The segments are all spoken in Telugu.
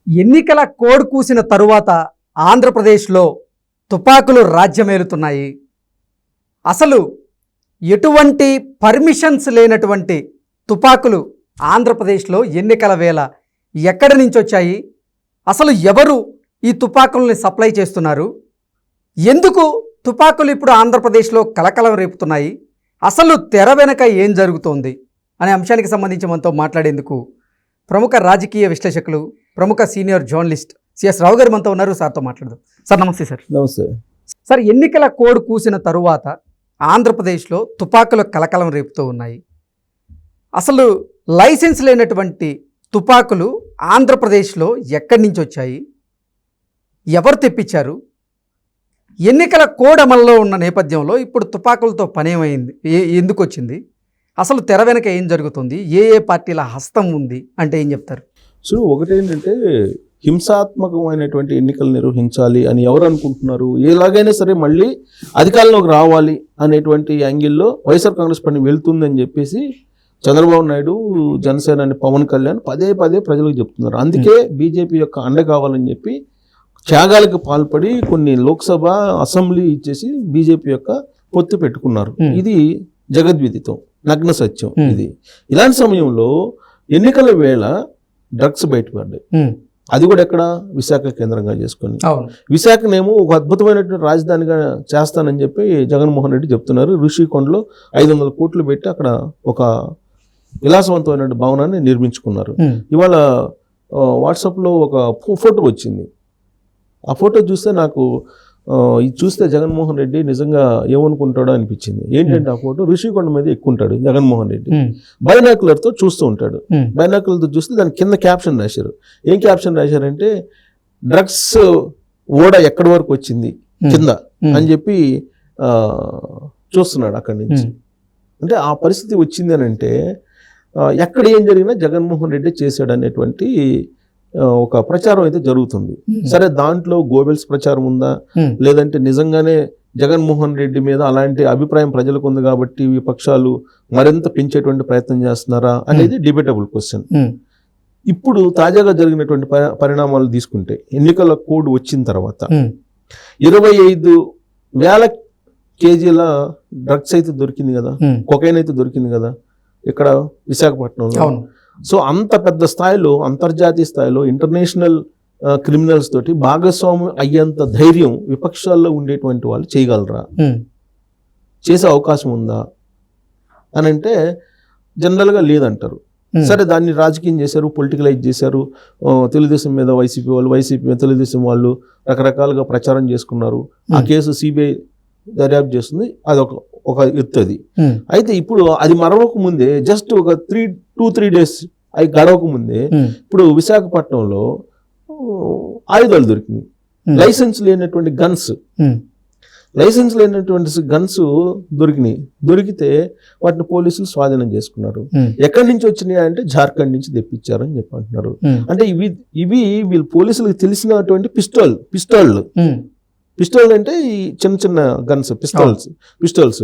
ఎన్నికల కోడ్ కూసిన తరువాత ఆంధ్రప్రదేశ్లో తుపాకులు రాజ్యమేలుతున్నాయి. అసలు ఎటువంటి పర్మిషన్స్ లేనటువంటి తుపాకులు ఆంధ్రప్రదేశ్లో ఎన్నికల వేళ ఎక్కడి నుంచి వచ్చాయి? అసలు ఎవరు ఈ తుపాకుల్ని సప్లై చేస్తున్నారు? ఎందుకు తుపాకులు ఇప్పుడు ఆంధ్రప్రదేశ్లో కలకలం రేపుతున్నాయి? అసలు తెర వెనక ఏం జరుగుతోంది అనే అంశానికి సంబంధించి మనతో మాట్లాడేందుకు ప్రముఖ రాజకీయ విశ్లేషకులు, ప్రముఖ సీనియర్ జర్నలిస్ట్ సిఎస్ రావు గారు మనతో ఉన్నారు. సార్తో మాట్లాడదాం. సార్ నమస్తే. సార్ నమస్తే. సార్, ఎన్నికల కోడ్ కూసిన తరువాత ఆంధ్రప్రదేశ్లో తుపాకులు కలకలం రేపుతూ ఉన్నాయి. అసలు లైసెన్స్ లేనటువంటి తుపాకులు ఆంధ్రప్రదేశ్లో ఎక్కడి నుంచి వచ్చాయి? ఎవరు తెప్పించారు? ఎన్నికల కోడ్ అమల్లో ఉన్న నేపథ్యంలో ఇప్పుడు తుపాకులతో పనేమైంది? ఎందుకు వచ్చింది? అసలు తెర వెనక ఏం జరుగుతుంది? ఏ పార్టీల హస్తం ఉంది అంటే ఏం చెప్తారు? సో ఒకటేంటంటే, హింసాత్మకమైనటువంటి ఎన్నికలు నిర్వహించాలి అని ఎవరు అనుకుంటున్నారు? ఎలాగైనా సరే మళ్ళీ అధికారంలోకి రావాలి అనేటువంటి యాంగిల్లో వైఎస్ఆర్ కాంగ్రెస్ పార్టీ వెళ్తుందని చెప్పేసి చంద్రబాబు నాయుడు, జనసేన అని పవన్ కళ్యాణ్ పదే పదే ప్రజలకు చెప్తున్నారు. అందుకే బీజేపీ యొక్క అండ కావాలని చెప్పి త్యాగాలకు పాల్పడి కొన్ని లోక్సభ, అసెంబ్లీ ఇచ్చేసి బీజేపీ యొక్క పొత్తు పెట్టుకున్నారు. ఇది జగద్విదితం, నగ్న సత్యం. ఇది ఇలాంటి సమయంలో ఎన్నికల వేళ డ్రగ్స్ బయటపడ్డాయి. అది కూడా ఎక్కడ? విశాఖ కేంద్రంగా చేసుకొని. విశాఖనేమో ఒక అద్భుతమైనటువంటి రాజధానిగా చేస్తానని చెప్పి జగన్మోహన్ రెడ్డి చెప్తున్నారు. ఋషికొండలో 500 కోట్లు పెట్టి అక్కడ ఒక విలాసవంతమైన భవనాన్ని నిర్మించుకున్నారు. ఇవాళ వాట్సాప్లో ఒక ఫోటో వచ్చింది. ఆ ఫోటో చూస్తే నాకు ఇది చూస్తే జగన్మోహన్ రెడ్డి నిజంగా ఏమనుకుంటాడో అనిపించింది. ఏంటంటే ఆ ఫోటో ఋషికొండ మీద ఎక్కుంటాడు జగన్మోహన్ రెడ్డి, బైనాకులర్తో చూస్తూ ఉంటాడు. బైనాకులర్తో చూస్తే దాని కింద క్యాప్షన్ రాశారు. ఏం క్యాప్షన్ రాశారంటే, డ్రగ్స్ ఓడ ఎక్కడి వరకు వచ్చింది కింద అని చెప్పి చూస్తున్నాడు అక్కడి నుంచి. అంటే ఆ పరిస్థితి వచ్చింది అని అంటే ఎక్కడ ఏం జరిగినా జగన్మోహన్ రెడ్డి చేశాడు అనేటువంటి ఒక ప్రచారం అయితే జరుగుతుంది. సరే, దాంట్లో గోబెల్స్ ప్రచారం ఉందా, లేదంటే నిజంగానే జగన్మోహన్ రెడ్డి మీద అలాంటి అభిప్రాయం ప్రజలకు ఉంది కాబట్టి విపక్షాలు మరింత పెంచేటువంటి ప్రయత్నం చేస్తున్నారా అనేది డిబేటబుల్ క్వశ్చన్. ఇప్పుడు తాజాగా జరిగినటువంటి పరిణామాలు తీసుకుంటే, ఎన్నికల కోడ్ వచ్చిన తర్వాత 25,000 కేజీల డ్రగ్స్ అయితే దొరికింది కదా, కొకైన్ అయితే దొరికింది కదా ఇక్కడ విశాఖపట్నంలో. సో అంత పెద్ద స్థాయిలో, అంతర్జాతీయ స్థాయిలో ఇంటర్నేషనల్ క్రిమినల్స్ తోటి భాగస్వామ్యం అయ్యేంత ధైర్యం విపక్షాల్లో ఉండేటువంటి వాళ్ళు చేయగలరా? చేసే అవకాశం ఉందా అని అంటే జనరల్గా లేదంటారు. సరే, దాన్ని రాజకీయం చేశారు, పొలిటికలైజ్ చేశారు. తెలుగుదేశం మీద వైసీపీ వాళ్ళు, వైసీపీ మీద తెలుగుదేశం వాళ్ళు రకరకాలుగా ప్రచారం చేసుకున్నారు. ఆ కేసు సిబిఐ దర్యాప్తు చేస్తుంది. అది ఒక ఎత్తు అది. అయితే ఇప్పుడు అది మరవక ముందే, జస్ట్ ఒక 2-3 డేస్ అవి గడవక ముందే ఇప్పుడు విశాఖపట్నంలో ఆయుధాలు దొరికినాయి. లైసెన్స్ లేనటువంటి గన్స్ దొరికినాయి. దొరికితే వాటిని పోలీసులు స్వాధీనం చేసుకున్నారు. ఎక్కడి నుంచి వచ్చినాయి అంటే జార్ఖండ్ నుంచి తెప్పించారని చెప్పి అంటున్నారు. అంటే ఇవి వీళ్ళు పోలీసులకు తెలిసినటువంటి పిస్టల్ అంటే ఈ చిన్న చిన్న గన్స్, పిస్టల్స్.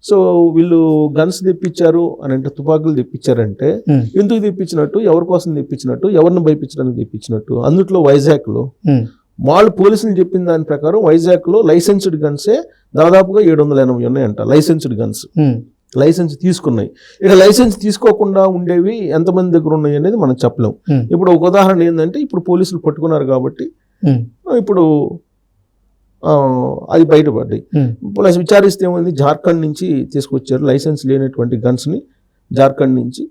సో వీళ్ళు గన్స్ తెప్పించారు అని అంటే, తుపాకులు తెప్పించారంటే ఎందుకు తెప్పించినట్టు, ఎవరి కోసం తెప్పించినట్టు, ఎవరిని భయపించడానికి తెప్పించినట్టు? అందుట్లో వైజాగ్లో వాళ్ళు పోలీసులు చెప్పిన దాని ప్రకారం వైజాగ్లో లైసెన్స్డ్ గన్సే దాదాపుగా 780 ఉన్నాయంట. లైసెన్స్డ్ గన్స్ లైసెన్స్ తీసుకున్నాయి. ఇక లైసెన్స్ తీసుకోకుండా ఉండేవి ఎంతమంది దగ్గర ఉన్నాయి అనేది మనం చెప్పలేం. ఇప్పుడు ఒక ఉదాహరణ ఏంటంటే, ఇప్పుడు పోలీసులు పట్టుకున్నారు కాబట్టి ఇప్పుడు అది బయటపడ్డాయి. ప్లస్ విచారిస్తే ఏమైంది, జార్ఖండ్ నుంచి తీసుకొచ్చారు లైసెన్స్ లేనటువంటి గన్స్ని. జార్ఖండ్ నుంచి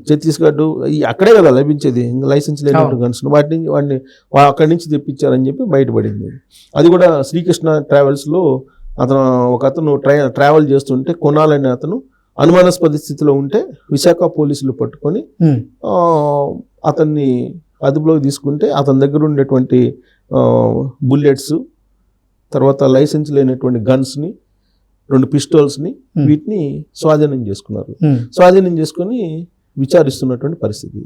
ఛత్తీస్గఢ్ అక్కడే కదా లభించేది లైసెన్స్ లేనటువంటి గన్స్. వాటిని అక్కడి నుంచి తెప్పించారని చెప్పి బయటపడింది. అది కూడా శ్రీకృష్ణ ట్రావెల్స్లో ఒక అతను ట్రావెల్ చేస్తుంటే, కొనాలనే అతను అనుమానాస్పద స్థితిలో ఉంటే విశాఖ పోలీసులు పట్టుకొని అతన్ని అదుపులోకి తీసుకుంటే, అతని దగ్గర ఉండేటువంటి బుల్లెట్స్, తర్వాత లైసెన్స్ లేనటువంటి గన్స్ని, 2 పిస్టల్స్ని, వీటిని స్వాధీనం చేసుకున్నారు. స్వాధీనం చేసుకొని విచారిస్తున్నటువంటి పరిస్థితి.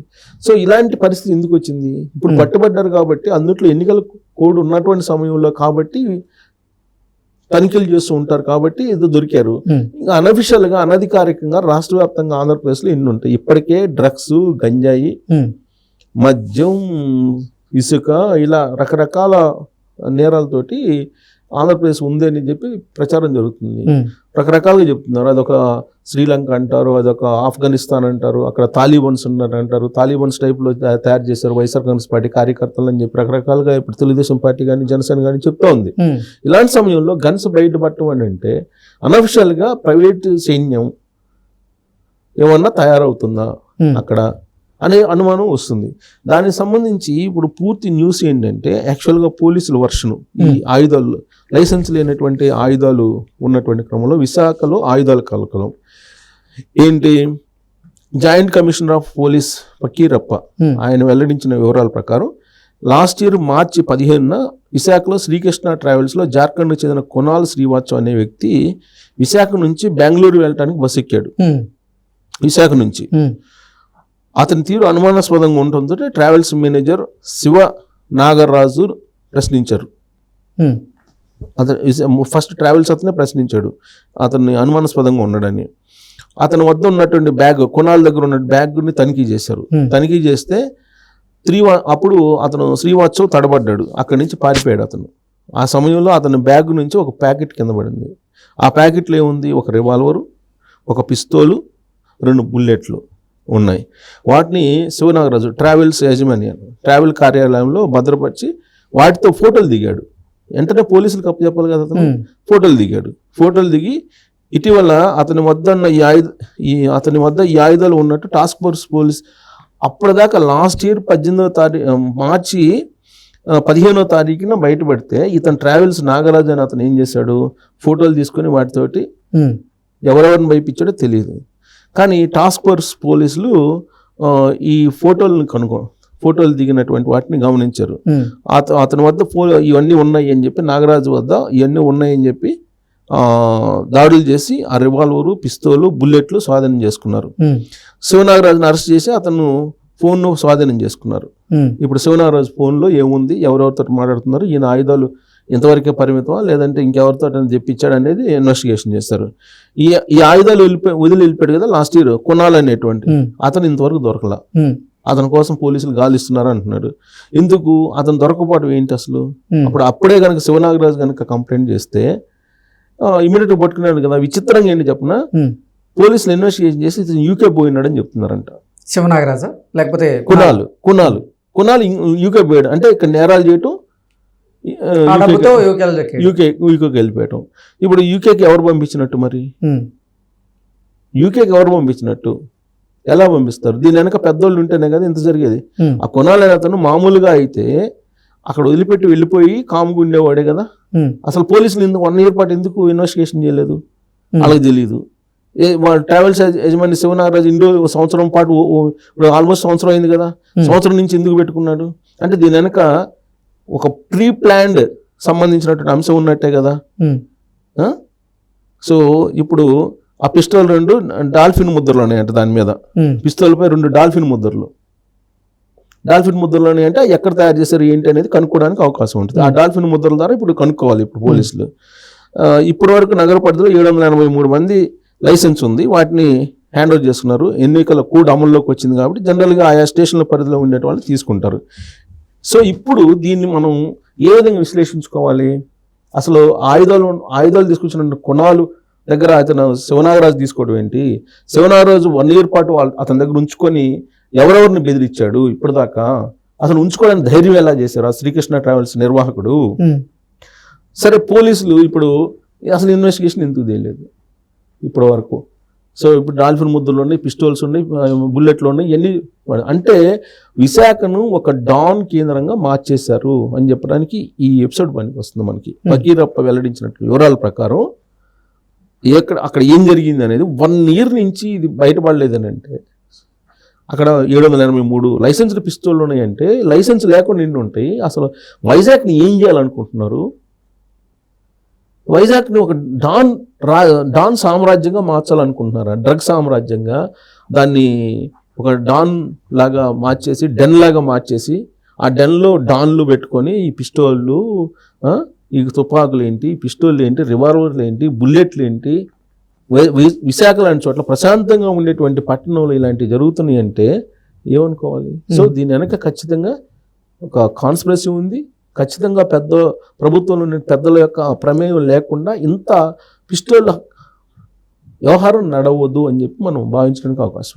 సో ఇలాంటి పరిస్థితి ఎందుకు వచ్చింది? ఇప్పుడు పట్టుబడ్డారు కాబట్టి, అందుట్లో ఎన్నికల కోడ్ ఉన్నటువంటి సమయంలో కాబట్టి తనిఖీలు చేస్తూ ఉంటారు కాబట్టి ఏదో దొరికారు. ఇంకా అనఫిషియల్గా, అనధికారికంగా రాష్ట్ర వ్యాప్తంగా ఆంధ్రప్రదేశ్లో ఎన్ని ఉంటాయి? ఇప్పటికే డ్రగ్స్, గంజాయి, మద్యం, ఇసుక, ఇలా రకరకాల నేరాలతోటి ఆంధ్రప్రదేశ్ ఉంది అని చెప్పి ప్రచారం జరుగుతుంది. రకరకాలుగా చెప్తున్నారు. అదొక శ్రీలంక అంటారు, అదొక ఆఫ్ఘనిస్తాన్ అంటారు, అక్కడ తాలిబన్స్ ఉన్నారు అంటారు, తాలిబన్స్ టైప్లో తయారు చేశారు వైఎస్ఆర్ కాంగ్రెస్ పార్టీ కార్యకర్తలు అని చెప్పి రకరకాలుగా ఇప్పుడు తెలుగుదేశం పార్టీ కానీ జనసేన కానీ చెప్తా ఉంది. ఇలాంటి సమయంలో గన్స్ బయటపడటం అని అంటే అనఫిషియల్గా ప్రైవేట్ సైన్యం ఏమన్నా తయారవుతుందా అక్కడ అనే అనుమానం వస్తుంది. దానికి సంబంధించి ఇప్పుడు పూర్తి న్యూస్ ఏంటంటే యాక్చువల్గా పోలీసుల వర్షను ఈ ఆయుధాలు లైసెన్స్ లేనటువంటి ఆయుధాలు ఉన్నటువంటి క్రమంలో విశాఖలో ఆయుధాల కలకలం ఏంటి, joint commissioner of police Fakirappa ఆయన వెల్లడించిన వివరాల ప్రకారం లాస్ట్ ఇయర్ మార్చి 15న విశాఖలో శ్రీకృష్ణ ట్రావెల్స్లో జార్ఖండ్కు చెందిన కొనాల్ శ్రీవాత్సవ్ అనే వ్యక్తి విశాఖ నుంచి బెంగళూరు వెళ్ళడానికి బస్సు ఎక్కాడు. విశాఖ నుంచి అతని తీరు అనుమానాస్పదంగా ఉండటంతో ట్రావెల్స్ మేనేజర్ శివ నాగరాజు ప్రశ్నించారు. అతను ఫస్ట్ ట్రావెల్స్ అతనే ప్రశ్నించాడు అతన్ని అనుమానాస్పదంగా ఉండడని. అతని వద్ద ఉన్నటువంటి బ్యాగ్, కొనాల దగ్గర ఉన్న బ్యాగ్ని తనిఖీ చేశారు. తనిఖీ చేస్తే అప్పుడు అతను శ్రీవాత్సవ్ తడబడ్డాడు, అక్కడి నుంచి పారిపోయాడు అతను. ఆ సమయంలో అతని బ్యాగ్ నుంచి ఒక ప్యాకెట్ కింద పడింది. ఆ ప్యాకెట్లో ఏముంది, ఒక రివాల్వరు, ఒక పిస్తోలు, 2 బుల్లెట్లు ఉన్నాయి. వాటిని శివనాగరాజు ట్రావెల్స్ యాజమాన్య ట్రావెల్ కార్యాలయంలో భద్రపరిచి వాటితో ఫోటోలు దిగాడు. వెంటనే పోలీసులకు అప్పచెప్పాలి కదా, అతను ఫోటోలు దిగాడు. ఫోటోలు దిగి ఇటీవల అతని వద్ద ఈ ఆయుధాలు ఉన్నట్టు టాస్క్ ఫోర్స్ పోలీస్ అప్పటిదాకా లాస్ట్ ఇయర్ 18వ తారీఖు మార్చి 15వ తారీఖున బయటపడితే ఇతను ట్రావెల్స్ నాగరాజు అని అతను ఏం చేశాడు, ఫోటోలు తీసుకొని వాటితోటి ఎవరెవరిని భయపించాడో తెలియదు. కానీ టాస్క్ ఫోర్స్ పోలీసులు ఈ ఫోటోలు దిగినటువంటి వాటిని గమనించారు. అతని వద్ద ఇవన్నీ ఉన్నాయి అని చెప్పి, నాగరాజు వద్ద ఇవన్నీ ఉన్నాయని చెప్పి దాడులు చేసి ఆ రివాల్వరు, పిస్తోలు, బుల్లెట్లు స్వాధీనం చేసుకున్నారు. శివనాగరాజుని అరెస్ట్ చేసి అతను ఫోన్ను స్వాధీనం చేసుకున్నారు. ఇప్పుడు శివనాగరాజు ఫోన్లో ఏముంది, ఎవరెవరితో మాట్లాడుతున్నారు, ఈయన ఆయుధాలు ఇంతవరకే పరిమితమా లేదంటే ఇంకెవరితో తెప్పించాడు అనేది ఇన్వెస్టిగేషన్ చేస్తారు. ఈ ఆయుధాలు వదిలి వెళ్ళిపోయాడు కదా లాస్ట్ ఇయర్ కొనాలనేటువంటి అతను ఇంతవరకు దొరకలా. అతని కోసం పోలీసులు గాలిస్తున్నారు అంటున్నాడు. ఎందుకు అతను దొరకపోవడం ఏంటి అసలు? అప్పుడే కనుక శివనాగరాజు కనుక కంప్లైంట్ చేస్తే ఇమీడియట్గా పట్టుకున్నాడు కదా. విచిత్రంగా ఏంటి చెప్పిన, పోలీసులు ఇన్వెస్టిగేషన్ చేసి ఇతను యూకే పోయినాడని చెప్తున్నారంట. శివనాగరాజా లేకపోతే కునాలు యూకే పోయాడు అంటే ఇక్కడ నేరాలు చేయటం, యూకేకి వెళ్ళిపోయటం. ఇప్పుడు యూకేకి ఎవరు పంపించినట్టు, మరి యూకేకి ఎవరు పంపించినట్టు, ఎలా పంపిస్తారు? దీని వెనక పెద్దోళ్ళు ఉంటేనే కదా ఇంత జరిగేది. ఆ కొనాలని అతను మామూలుగా అయితే అక్కడ వదిలిపెట్టి వెళ్ళిపోయి కాముగా ఉండేవాడే కదా. అసలు పోలీసులు 1 ఇయర్ పాటు ఎందుకు ఇన్వెస్టిగేషన్ చేయలేదు వాళ్ళకి తెలియదు. ట్రావెల్స్ యజమాని శివనాగరాజు సంవత్సరం పాటు, ఇప్పుడు ఆల్మోస్ట్ సంవత్సరం అయింది కదా, సంవత్సరం నుంచి ఎందుకు పెట్టుకున్నాడు అంటే దీని వెనక ఒక ప్రీ ప్లాన్డ్ సంబంధించినటువంటి అంశం ఉన్నట్టే కదా. సో ఇప్పుడు ఆ పిస్టల్ 2 డాల్ఫిన్ ముద్రలు ఉన్నాయంట, దాని మీద పిస్తోల్పై 2 డాల్ఫిన్ ముద్రలు అంటే ఎక్కడ తయారు చేశారు ఏంటి అనేది కనుక్కోవడానికి అవకాశం ఉంటుంది. ఆ డాల్ఫిన్ ముద్రల ద్వారా ఇప్పుడు కనుక్కోవాలి ఇప్పుడు పోలీసులు. ఇప్పటి వరకు నగర పరిధిలో 783 మంది లైసెన్స్ ఉంది, వాటిని హ్యాండ్ ఓవర్ చేసుకున్నారు. ఎన్నికల కోడ్ అమల్లోకి వచ్చింది కాబట్టి జనరల్గా ఆయా స్టేషన్ల పరిధిలో ఉండే వాళ్ళు తీసుకుంటారు. సో ఇప్పుడు దీన్ని మనం ఏ విధంగా విశ్లేషించుకోవాలి? అసలు ఆయుధాలు తీసుకొచ్చిన కొనాలు దగ్గర అతను శివనాగరాజు తీసుకోవడం ఏంటి? శివనాగరాజు 1 ఇయర్ పాటు అతని దగ్గర ఉంచుకొని ఎవరెవరిని బెదిరించాడు ఇప్పటిదాకా? అసలు ఉంచుకోవడానికి ధైర్యం ఎలా చేశారు ఆ శ్రీకృష్ణ ట్రావెల్స్ నిర్వాహకుడు? సరే, పోలీసులు ఇప్పుడు అసలు ఇన్వెస్టిగేషన్ ఎందుకు తెలియలేదు ఇప్పటి వరకు? సో ఇప్పుడు డాల్ఫిన్ ముద్రలు ఉన్నాయి, పిస్టోల్స్ ఉన్నాయి, బుల్లెట్లు ఉన్నాయి, ఇవన్నీ అంటే విశాఖను ఒక డాన్ కేంద్రంగా మార్చేశారు అని చెప్పడానికి ఈ ఎపిసోడ్ పనికి వస్తుంది మనకి. ఫకీరప్ప వెల్లడించినట్లు వివరాల ప్రకారం అక్కడ ఏం జరిగింది అనేది 1 ఇయర్ నుంచి ఇది బయటపడలేదని అంటే, అక్కడ 783 లైసెన్స్డ్ పిస్తోళ్ళు ఉన్నాయంటే లైసెన్స్ లేకుండా ఎన్ని ఉంటాయి? అసలు వైజాగ్ని ఏం చేయాలనుకుంటున్నారు? వైజాగ్ని ఒక డాన్ సామ్రాజ్యంగా మార్చాలనుకుంటున్నారా? డ్రగ్ సామ్రాజ్యంగా దాన్ని ఒక డాన్ లాగా మార్చేసి, డెన్ లాగా మార్చేసి, ఆ డెన్లో డాన్లు పెట్టుకొని ఈ పిస్టోళ్ళు, ఈ తుపాకులు ఏంటి, పిస్టోళ్ళు ఏంటి, రివాల్వర్లు ఏంటి, బుల్లెట్లు ఏంటి, విశాఖ లాంటి చోట్ల ప్రశాంతంగా ఉండేటువంటి పట్టణంలో ఇలాంటివి జరుగుతున్నాయి అంటే ఏమనుకోవాలి? సో దీని వెనక ఖచ్చితంగా ఒక కాన్స్పిరసీ ఉంది. ఖచ్చితంగా ప్రభుత్వంలో ఉన్న పెద్దల యొక్క ప్రమేయం లేకుండా ఇంత పిస్టల్ వ్యవహారం నడవద్దు అని చెప్పి మనం భావించడానికి అవకాశం.